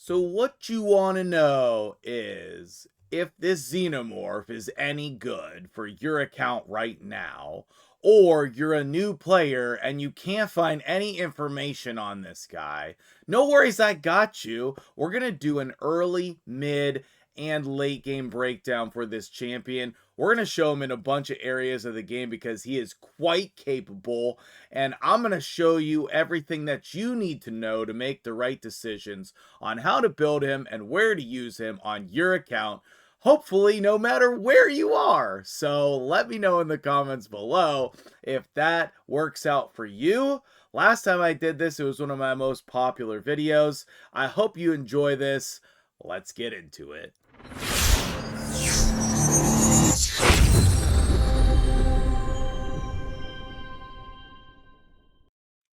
So what you want to know is if this Xenomorph is any good for your account right now, or you're a new player and you can't find any information on this guy. No worries, I got you. We're going to do an early, mid, and late game breakdown for this champion. We're going to show him in a bunch of areas of the game because he is quite capable, and I'm going to show you everything that you need to know to make the right decisions on how to build him and where to use him on your account, hopefully no matter where you are. So let me know in the comments below if that works out for you. Last time I did this, it was one of my most popular videos. I hope you enjoy this. Let's get into it.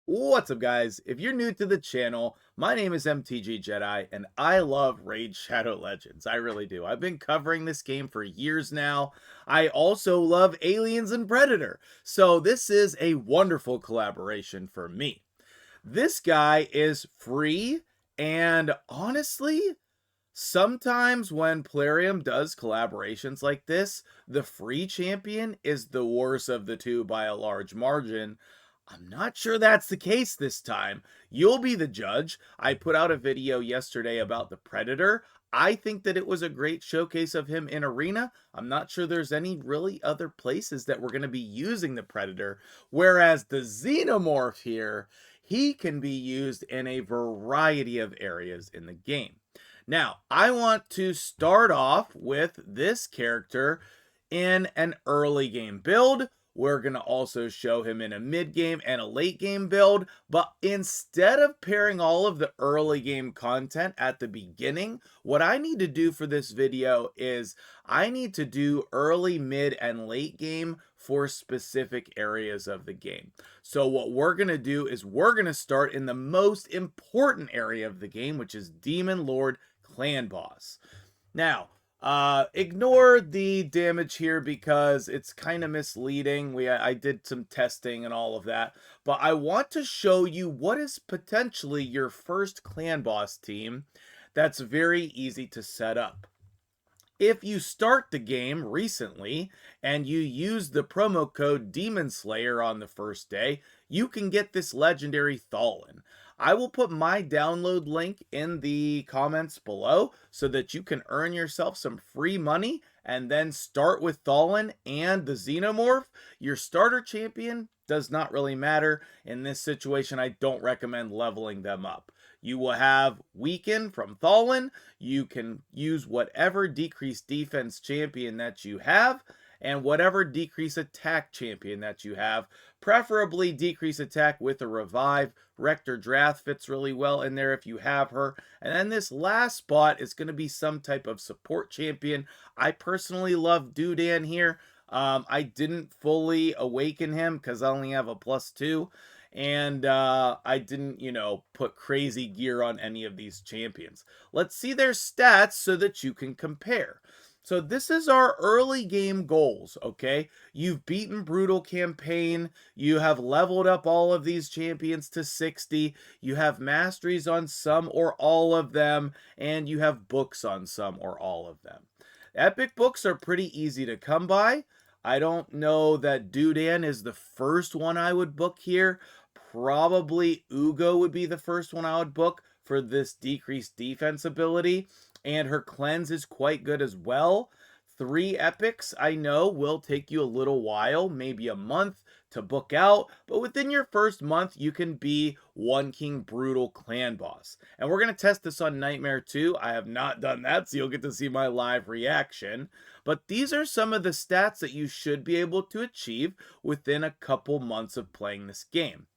What's up, guys? If you're new to the channel, my name is MtgJedi, and I love Raid Shadow Legends. I really do. I've been covering this game for years now. I also love Aliens and Predator, so this is a wonderful collaboration for me. This guy is free, and honestly, sometimes when Plarium does collaborations like this, the free champion is the worst of the two by a large margin. I'm not sure that's the case this time. You'll be the judge. I put out a video yesterday about the Predator. I think that it was a great showcase of him in Arena. I'm not sure there's any really other places that we're going to be using the Predator. Whereas the Xenomorph here, he can be used in a variety of areas in the game. Now, I want to start off with this character in an early game build. We're going to also show him in a mid game and a late game build, but instead of pairing all of the early game content at the beginning, what I need to do for this video is I need to do early, mid, and late game for specific areas of the game. So what we're going to do is we're going to start in the most important area of the game, which is Demon Lord Clan Boss. Now, ignore the damage here because it's kind of misleading. I did some testing and all of that, but I want to show you what is potentially your first clan boss team that's very easy to set up. If you start the game recently and you use the promo code Demon Slayer on the first day, you can get this legendary Thalin. I will put my download link in the comments below so that you can earn yourself some free money and then start with Thalin and the Xenomorph. Your starter champion does not really matter. In this situation, I don't recommend leveling them up. You will have Weaken from Thalin. You can use whatever decreased defense champion that you have and whatever decrease attack champion that you have. Preferably decrease attack with a revive. Rector Drath fits really well in there if you have her. And then this last spot is going to be some type of support champion. I personally love Dudan here. I didn't fully awaken him because I only have a +2. And I didn't, put crazy gear on any of these champions. Let's see their stats so that you can compare. So this is our early game goals, okay? You've beaten Brutal Campaign. You have leveled up all of these champions to 60. You have masteries on some or all of them. And you have books on some or all of them. Epic books are pretty easy to come by. I don't know that Dudan is the first one I would book here. Probably Ugo would be the first one I would book for this decreased defense ability. And her cleanse is quite good as well. 3 epics, I know, will take you a little while, maybe a month to book out. But within your first month, you can be One King Brutal Clan Boss. And we're going to test this on Nightmare 2. I have not done that, so you'll get to see my live reaction. But these are some of the stats that you should be able to achieve within a couple months of playing this game.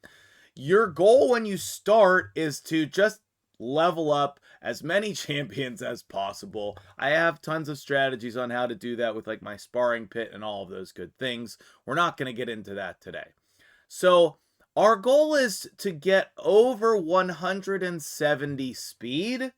Your goal when you start is to just level up as many champions as possible. I have tons of strategies on how to do that with like my sparring pit and all of those good things. We're not going to get into that today. So our goal is to get over 170 speed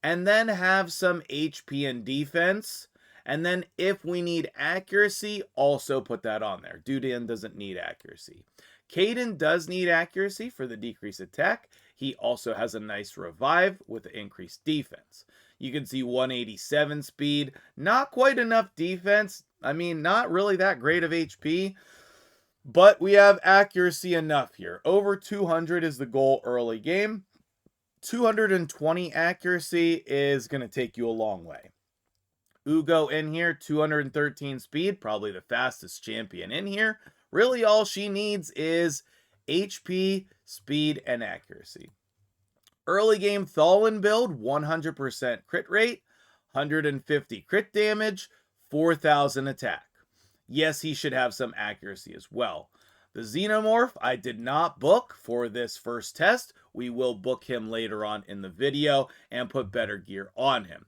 and then have some HP and defense. And then if we need accuracy, also put that on there. Dudan doesn't need accuracy. Caden does need accuracy for the decreased attack. He also has a nice revive with increased defense. You can see 187 speed, not quite enough defense. I mean, not really that great of HP, but we have accuracy enough here. Over 200 is the goal early game. 220 accuracy is going to take you a long way. Ugo in here, 213 speed, probably the fastest champion in here. Really all she needs is HP, speed, and accuracy. Early game Aliens build, 100% crit rate, 150 crit damage, 4,000 attack. Yes, he should have some accuracy as well. The Xenomorph I did not book for this first test. We will book him later on in the video and put better gear on him.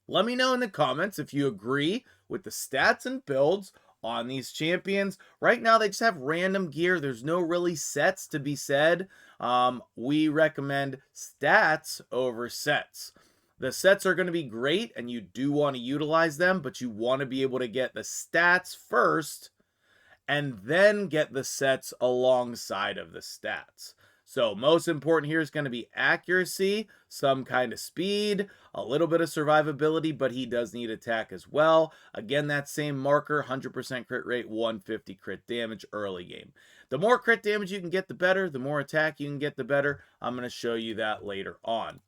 Let me know in the comments if you agree with the stats and builds on these champions. Right now, they just have random gear. There's no really sets to be said. We recommend stats over sets. The sets are going to be great, and you do want to utilize them, but you want to be able to get the stats first and then get the sets alongside of the stats. So most important here is going to be accuracy, some kind of speed, a little bit of survivability, but he does need attack as well. Again, that same marker, 100% crit rate, 150 crit damage early game. The more crit damage you can get, the better. The more attack you can get, the better. I'm going to show you that later on.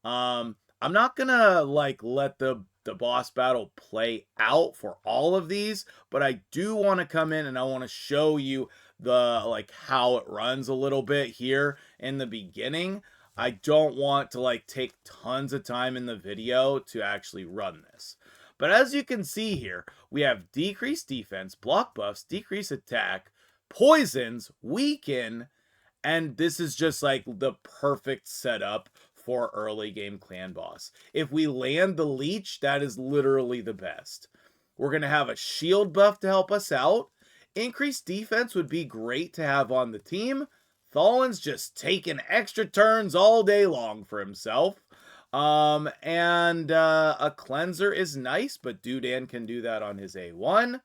I'm not going to let the boss battle play out for all of these, but I do want to come in and I want to show you the how it runs a little bit here in the beginning. I don't want to take tons of time in the video to actually run this. But as you can see here, we have decreased defense, block buffs, decreased attack, poisons, weaken, and this is just the perfect setup for early game clan boss. If we land the leech, that is literally the best. We're going to have a shield buff to help us out. Increased defense would be great to have on the team. Thalen's just taking extra turns all day long for himself. And a cleanser is nice, but Dudan can do that on his A1.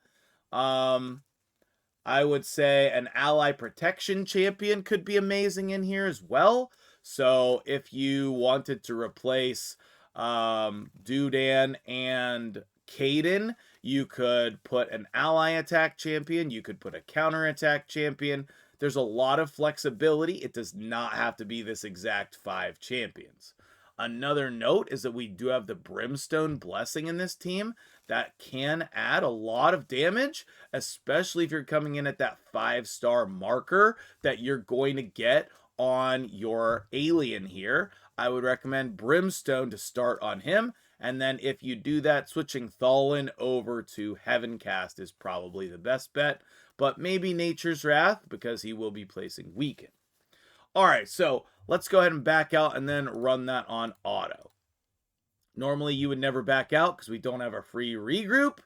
I would say an ally protection champion could be amazing in here as well. So if you wanted to replace Dudan and Caden, you could put an ally attack champion. You could put a counter attack champion. There's a lot of flexibility. It does not have to be this exact 5 champions. Another note is that we do have the Brimstone Blessing in this team that can add a lot of damage, especially if you're coming in at that 5-star marker that you're going to get on your alien here. I would recommend Brimstone to start on him, and then if you do that, switching Thalen over to Heavencast is probably the best bet, but maybe Nature's Wrath because he will be placing Weaken. Alright, so let's go ahead and back out and then run that on auto. Normally you would never back out because we don't have a free regroup,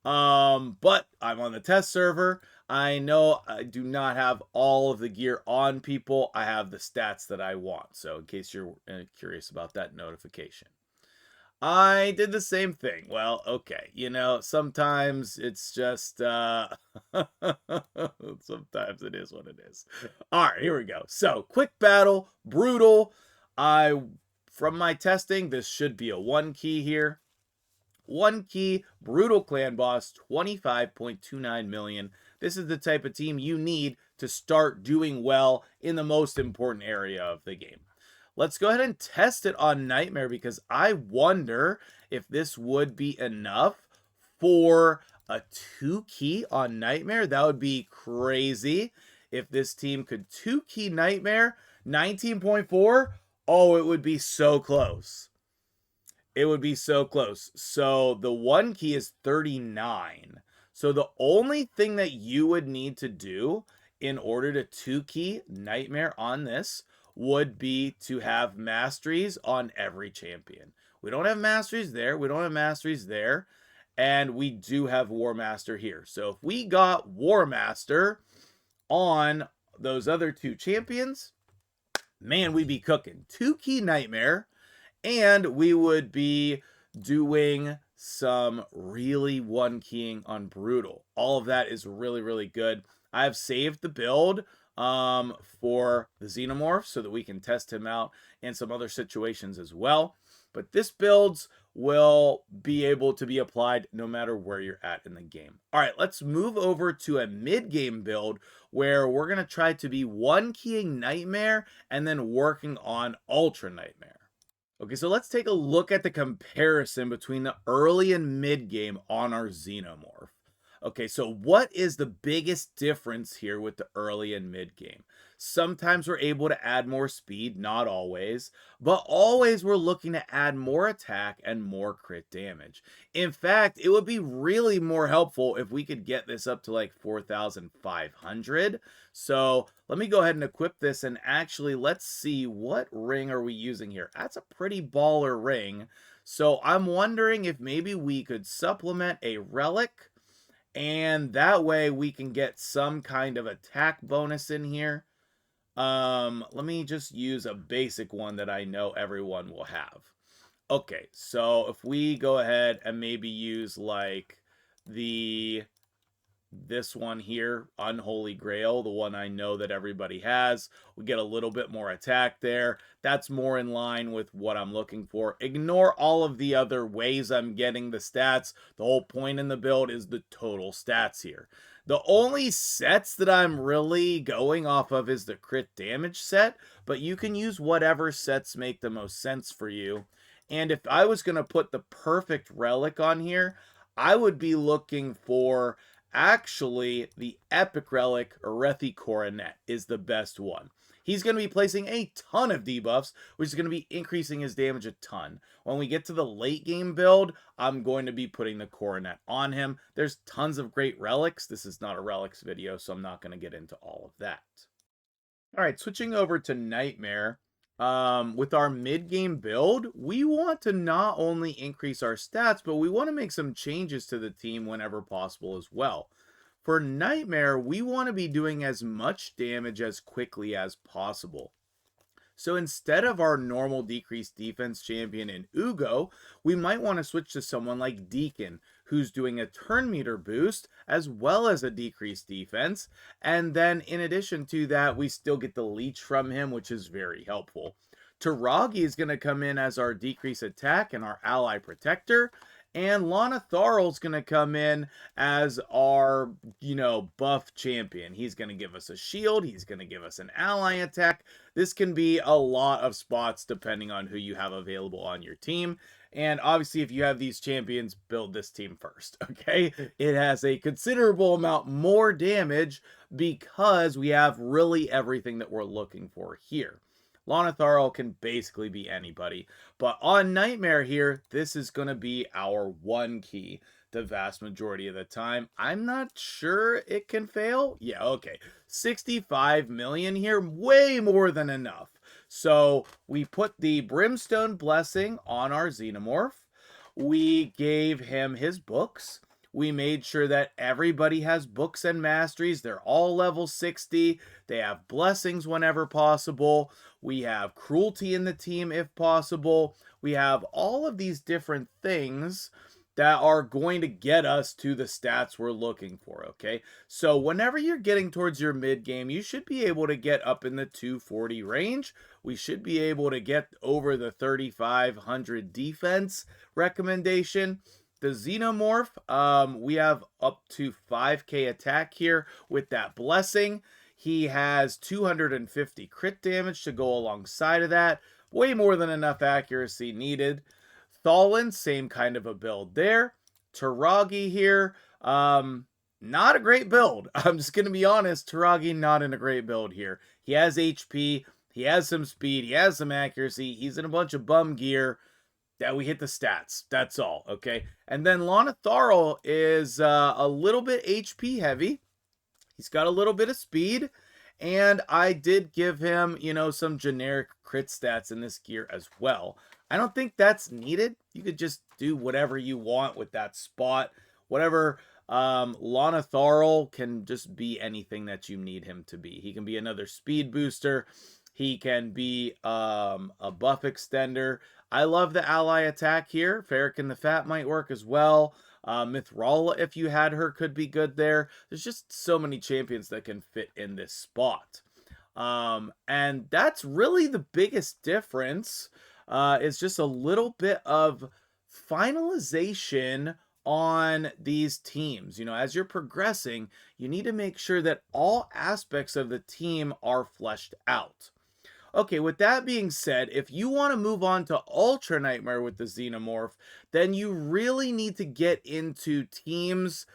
but I'm on the test server. I know I do not have all of the gear on people. I have the stats that I want. So in case you're curious about that notification. I did the same thing. Well, okay. Sometimes it's just, sometimes it is what it is. All right, here we go. So quick battle, brutal. From my testing, this should be a 1 key here. 1 key, brutal clan boss, 25.29 million. This is the type of team you need to start doing well in the most important area of the game. Let's go ahead and test it on Nightmare because I wonder if this would be enough for a 2 key on Nightmare. That would be crazy if this team could 2 key Nightmare. 19.4. Oh, it would be so close. It would be so close. So the 1 key is 39. So the only thing that you would need to do in order to 2 key Nightmare on this would be to have masteries on every champion. We don't have masteries there. We don't have masteries there. And we do have War Master here. So if we got War Master on those other 2 champions, man, we'd be cooking. 2 key Nightmare, and we would be doing some really 1 keying on Brutal. All of that is really, really good. I've saved the build for the Xenomorph so that we can test him out in some other situations as well. But this builds will be able to be applied no matter where you're at in the game. All right, let's move over to a mid-game build where we're going to try to be one keying Nightmare and then working on Ultra Nightmare. Okay, so let's take a look at the comparison between the early and mid game on our Xenomorph. Okay, so what is the biggest difference here with the early and mid game? Sometimes we're able to add more speed, not always, but always we're looking to add more attack and more crit damage. In fact, it would be really more helpful if we could get this up to like 4,500. So let me go ahead and equip this, and actually let's see, what ring are we using here? That's a pretty baller ring. So I'm wondering if maybe we could supplement a relic, and that way we can get some kind of attack bonus in here. Let me just use a basic one that I know everyone will have. Okay, so if we go ahead and maybe use like this one here, Unholy Grail, the one I know that everybody has. We get a little bit more attack there. That's more in line with what I'm looking for. Ignore all of the other ways I'm getting the stats. The whole point in the build is the total stats here. The only sets that I'm really going off of is the crit damage set, but you can use whatever sets make the most sense for you. And if I was going to put the perfect relic on here, I would be looking for, actually, the epic relic Arethi Coronet is the best one. He's going to be placing a ton of debuffs, which is going to be increasing his damage a ton. When we get to the late game build, I'm going to be putting the Coronet on him. There's tons of great relics. This is not a relics video, so I'm not going to get into all of that. All right, switching over to Nightmare. With our mid-game build, we want to not only increase our stats, but we want to make some changes to the team whenever possible as well. For Nightmare, we want to be doing as much damage as quickly as possible. So instead of our normal decreased defense champion in Ugo, we might want to switch to someone like Deacon, who's doing a turn meter boost as well as a decreased defense. And then in addition to that, we still get the leech from him, which is very helpful. Taragi is going to come in as our decreased attack and our ally protector. And Lana Tharl's going to come in as our, buff champion. He's going to give us a shield. He's going to give us an ally attack. This can be a lot of spots depending on who you have available on your team. And obviously, if you have these champions, build this team first, okay? It has a considerable amount more damage because we have really everything that we're looking for here. Lana Tharl can basically be anybody. But on Nightmare here, this is going to be our one key the vast majority of the time. I'm not sure it can fail. Yeah, okay. 65 million here, way more than enough. So we put the Brimstone Blessing on our Xenomorph. We gave him his books. We made sure that everybody has books and masteries. They're all level 60. They have blessings whenever possible. We have cruelty in the team if possible. We have all of these different things that are going to get us to the stats we're looking for, okay? So whenever you're getting towards your mid game, you should be able to get up in the 240 range. We should be able to get over the 3,500 defense recommendation. The Xenomorph, we have up to 5k attack here with that blessing. He has 250 crit damage to go alongside of that. Way more than enough accuracy needed. Thalin, same kind of a build there. Taragi here, not a great build. I'm just going to be honest, Taragi not in a great build here. He has HP, he has some speed, he has some accuracy, he's in a bunch of bum gear. That we hit the stats. That's all, okay? And then Lana Tharl is a little bit HP heavy. He's got a little bit of speed. And I did give him, some generic crit stats in this gear as well. I don't think that's needed. You could just do whatever you want with that spot. Whatever. Lana Tharl can just be anything that you need him to be. He can be another speed booster. He can be a buff extender. I love the ally attack here. Farrakhan the Fat might work as well. Mithrala, if you had her, could be good there. There's just so many champions that can fit in this spot. And that's really the biggest difference. Is just a little bit of finalization on these teams. You know, as you're progressing, you need to make sure that all aspects of the team are fleshed out. Okay, with that being said, if you want to move on to Ultra Nightmare with the Xenomorph, then you really need to get into teams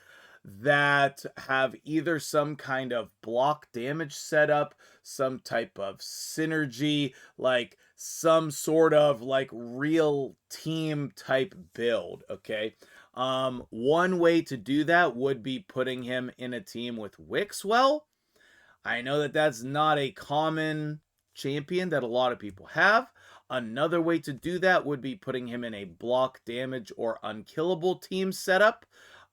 that have either some kind of block damage setup, some type of synergy, like some sort of like real team type build, okay? One way to do that would be putting him in a team with Wixwell. I know that that's not a common champion that a lot of people have. Another way to do that would be putting him in a block damage or unkillable team setup.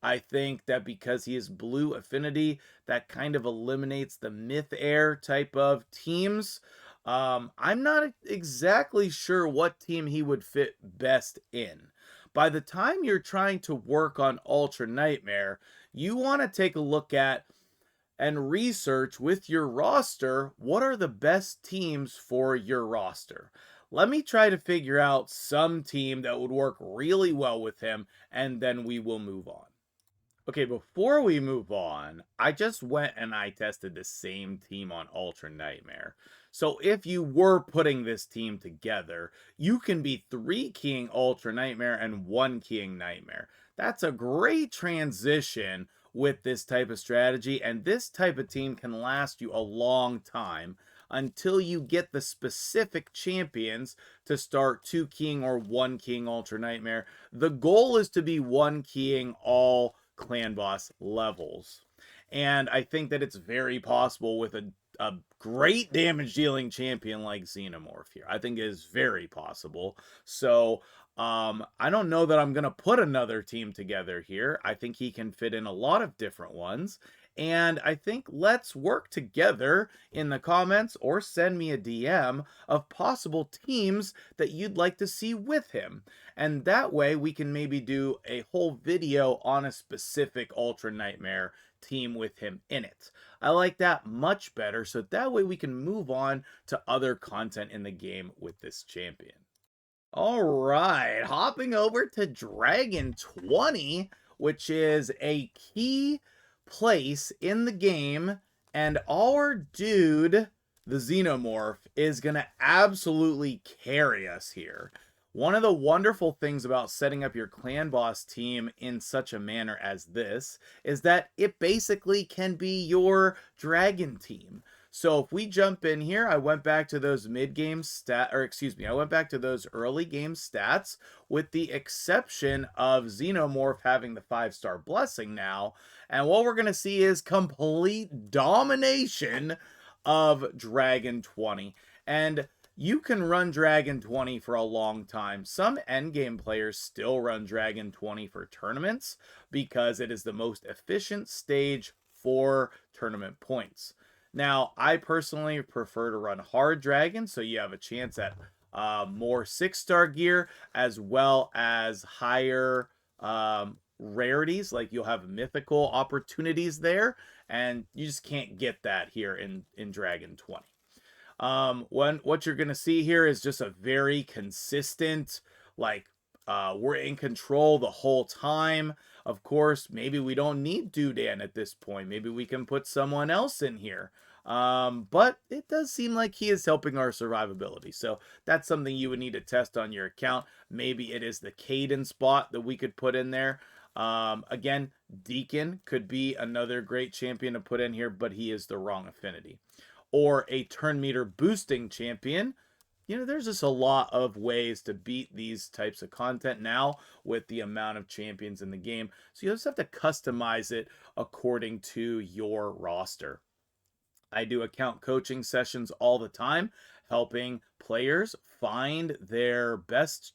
I think that because he is blue affinity, that kind of eliminates the myth air type of teams. I'm not exactly sure what team he would fit best in. By the time you're trying to work on Ultra Nightmare, you want to take a look at and research with your roster what are the best teams for your roster. Let me try to figure out some team that would work really well with him, and then we will move on. Okay, before we move on, I just went and I tested the same team on Ultra Nightmare. So if you were putting this team together, you can be 3 keying Ultra Nightmare and 1 keying Nightmare. That's a great transition with this type of strategy, and this type of team can last you a long time until you get the specific champions to start 2 keying or 1 keying Ultra Nightmare. The goal is to be 1 keying all clan boss levels. And I think that it's very possible with a great damage dealing champion like Xenomorph here. I think it is very possible. So I don't know that I'm going to put another team together here. I think he can fit in a lot of different ones. And I think let's work together in the comments or send me a DM of possible teams that you'd like to see with him. And that way we can maybe do a whole video on a specific Ultra Nightmare team with him in it. I like that much better, so that way we can move on to other content in the game with this champion. All right, hopping over to Dragon 20, which is a key place in the game, and our dude, the Xenomorph, is going to absolutely carry us here. One of the wonderful things about setting up your clan boss team in such a manner as this is that it basically can be your dragon team. So if we jump in here, I went back to those mid-game I went back to those early game stats with the exception of Xenomorph having the 5-star blessing now. And what we're going to see is complete domination of Dragon 20. And you can run Dragon 20 for a long time. Some endgame players still run Dragon 20 for tournaments because it is the most efficient stage for tournament points. Now, I personally prefer to run hard dragon, so you have a chance at more 6-star gear as well as higher rarities. Like you'll have mythical opportunities there, and you just can't get that here in Dragon 20. What you're gonna see here is just a very consistent, like we're in control the whole time. Of course, maybe we don't need Dudan at this point. Maybe we can put someone else in here. But it does seem like he is helping our survivability. So that's something you would need to test on your account. Maybe it is the Caden spot that we could put in there. Again, Deacon could be another great champion to put in here, but he is the wrong affinity. Or a turn meter boosting champion. You know, there's just a lot of ways to beat these types of content now with the amount of champions in the game. So you just have to customize it according to your roster. I do account coaching sessions all the time, helping players find their best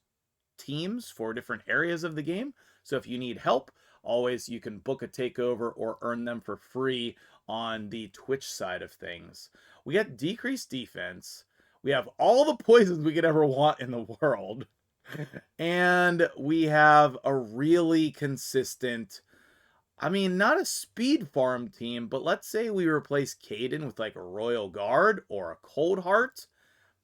teams for different areas of the game. So if you need help, always you can book a takeover or earn them for free on the Twitch side of things. We got decreased defense. We have all the poisons we could ever want in the world. And we have a really consistent, I mean, not a speed farm team, but let's say we replace Caden with like a Royal Guard or a Cold Heart.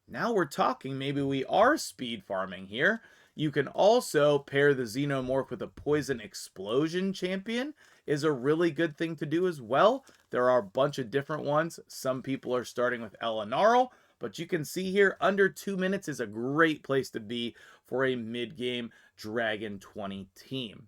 Now we're talking, maybe we are speed farming here. You can also pair the Xenomorph with a Poison Explosion champion is a really good thing to do as well. There are a bunch of different ones. Some people are starting with Elenarl, but you can see here under 2 minutes is a great place to be for a mid-game Dragon 20 team.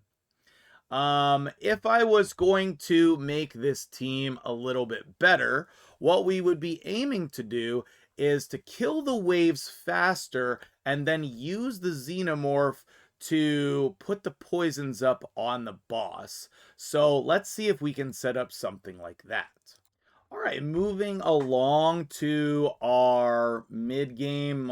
If I was going to make this team a little bit better, what we would be aiming to do is to kill the waves faster and then use the Xenomorph to put the poisons up on the boss. So let's see if we can set up something like that. All right, moving along to our mid game,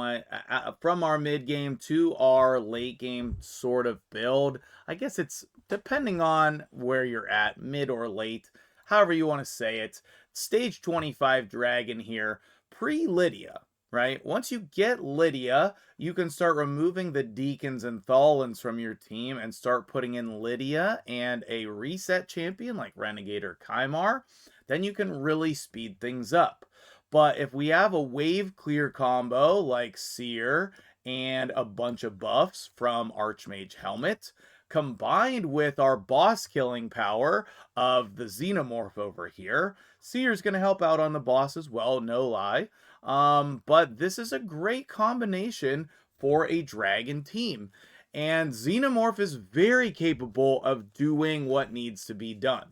from our mid game to our late game sort of build. I guess it's depending on where you're at, mid or late, however you want to say it. Stage 25 Dragon here, pre-Lydia, right? Once you get Lydia, you can start removing the Deacons and Thalans from your team and start putting in Lydia and a reset champion like Renegade or Kymar. Then you can really speed things up. But if we have a wave clear combo like Seer and a bunch of buffs from Archmage Helmet, combined with our boss killing power of the Xenomorph over here, Seer's going to help out on the boss as well, no lie. But this is a great combination for a dragon team. And Xenomorph is very capable of doing what needs to be done.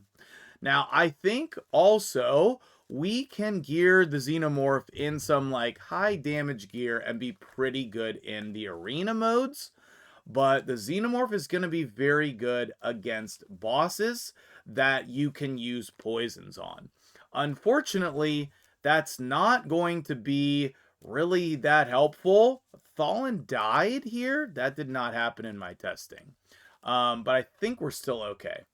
Now, I think also we can gear the Xenomorph in some like high damage gear and be pretty good in the arena modes. But the Xenomorph is going to be very good against bosses that you can use poisons on. Unfortunately, that's not going to be really that helpful. Thalin died here. That did not happen in my testing. But I think we're still okay.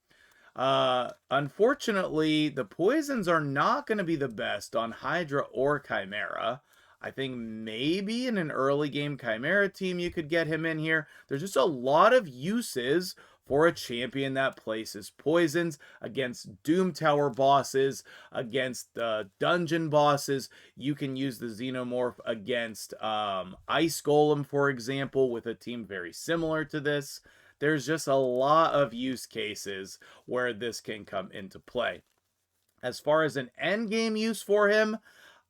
Unfortunately, the poisons are not going to be the best on Hydra or Chimera. I think maybe in an early game Chimera team you could get him in here. There's just a lot of uses for a champion that places poisons against Doom Tower bosses, against dungeon bosses. You can use the Xenomorph against Ice Golem, for example, with a team very similar to this. There's just a lot of use cases where this can come into play. As far as an end game use for him,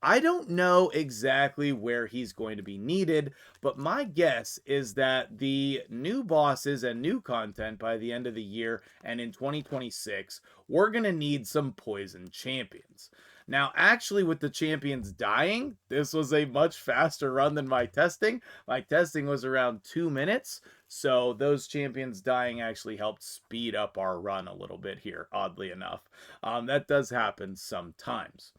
I don't know exactly where he's going to be needed, but my guess is that the new bosses and new content by the end of the year and in 2026, we're going to need some poison champions. Now, actually, with the champions dying, this was a much faster run than my testing. My testing was around 2 minutes, so those champions dying actually helped speed up our run a little bit here, oddly enough. That does happen sometimes.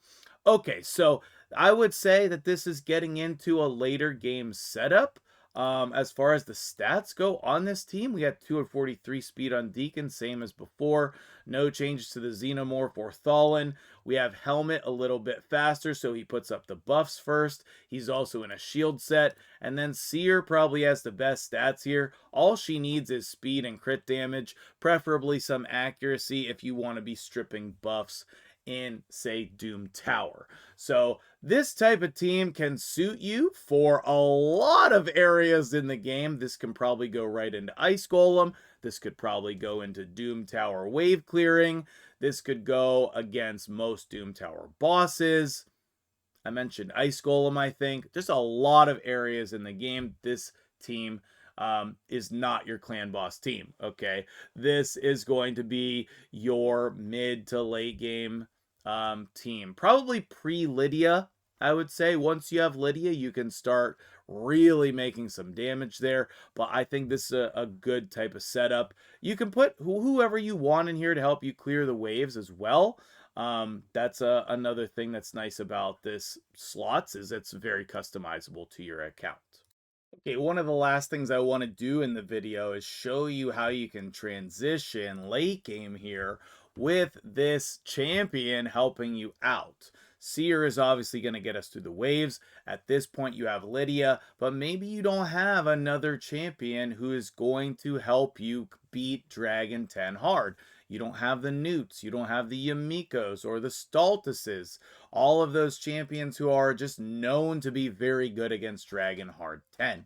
Okay, so I would say that this is getting into a later game setup. As far as the stats go on this team, we got 243 speed on Deacon, same as before. No changes to the Xenomorph or Thalin. We have Helmet a little bit faster, so he puts up the buffs first. He's also in a shield set. And then Seer probably has the best stats here. All she needs is speed and crit damage, preferably some accuracy if you want to be stripping buffs in, say, Doom Tower. So this type of team can suit you for a lot of areas in the game. This can probably go right into Ice Golem. This could probably go into Doom Tower wave clearing. This could go against most Doom Tower bosses. I mentioned Ice Golem, I think. Just a lot of areas in the game. This team is not your clan boss team, okay? This is going to be your mid to late game team. Probably pre-Lydia, I would say. Once you have Lydia, you can start really making some damage there. But I think this is a good type of setup. You can put whoever you want in here to help you clear the waves as well. That's another thing that's nice about this slots is it's very customizable to your account. Okay, one of the last things I want to do in the video is show you how you can transition late game here with this champion helping you out. Seer is obviously going to get us through the waves. At this point, you have Lydia, but maybe you don't have another champion who is going to help you beat Dragon 10 hard. You don't have the Newts, you don't have the Yamikos or the Stultuses, all of those champions who are just known to be very good against Dragon Hard 10.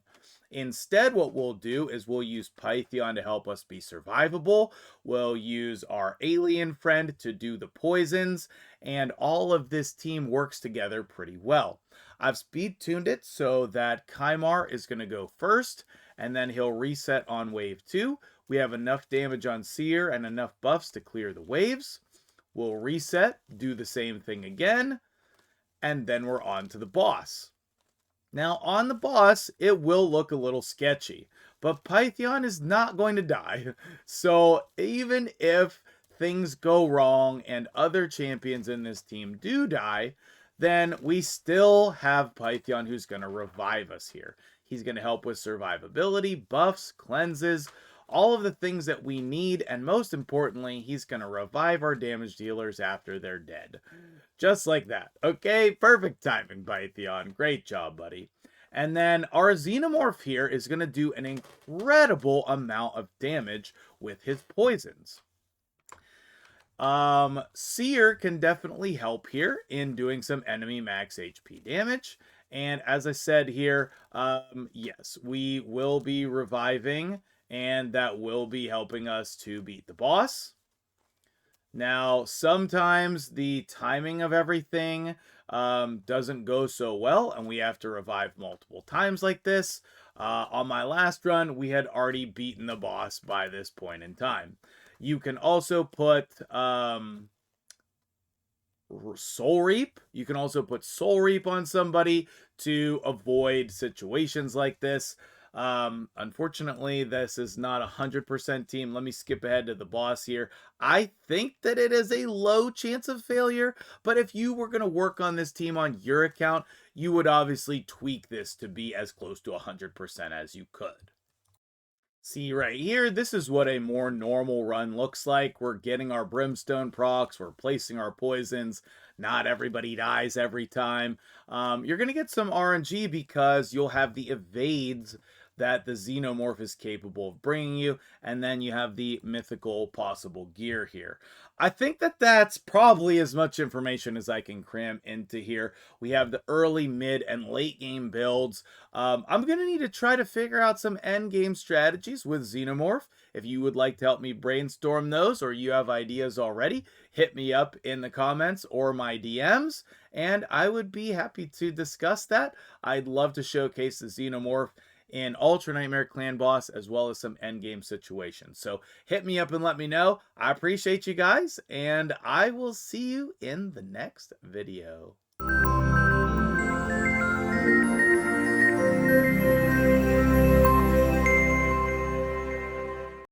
Instead, what we'll do is we'll use Pythion to help us be survivable. We'll use our alien friend to do the poisons, and all of this team works together pretty well. I've speed tuned it so that Kymar is going to go first, and then he'll reset on wave 2. We have enough damage on Seer and enough buffs to clear the waves. We'll reset, do the same thing again, and then we're on to the boss. Now, on the boss, it will look a little sketchy, but Pythion is not going to die. So even if things go wrong and other champions in this team do die, then we still have Pythion who's going to revive us here. He's going to help with survivability, buffs, cleanses, all of the things that we need, and most importantly, he's going to revive our damage dealers after they're dead. Just like that. Okay, perfect timing, Pythion. Great job, buddy. And then our Xenomorph here is going to do an incredible amount of damage with his poisons. Seer can definitely help here in doing some enemy max HP damage. And as I said here, yes, we will be reviving, and that will be helping us to beat the boss. Now, sometimes the timing of everything doesn't go so well, and we have to revive multiple times like this. On my last run, we had already beaten the boss by this point in time. You can also put Soul Reap. You can also put Soul Reap on somebody to avoid situations like this. Unfortunately, this is not a 100% team. Let me skip ahead to the boss here. I think that it is a low chance of failure, but if you were going to work on this team on your account, you would obviously tweak this to be as close to 100% as you could. See right here, this is what a more normal run looks like. We're getting our brimstone procs, we're placing our poisons. Not everybody dies every time. You're going to get some RNG because you'll have the evades that the Xenomorph is capable of bringing you, and then you have the mythical possible gear here. I think that that's probably as much information as I can cram into here. We have the early, mid, and late game builds. I'm going to need to try to figure out some end game strategies with Xenomorph. If you would like to help me brainstorm those, or you have ideas already, hit me up in the comments or my DMs, and I would be happy to discuss that. I'd love to showcase the Xenomorph in Ultra Nightmare Clan Boss, as well as some endgame situations. So hit me up and let me know. I appreciate you guys, and I will see you in the next video.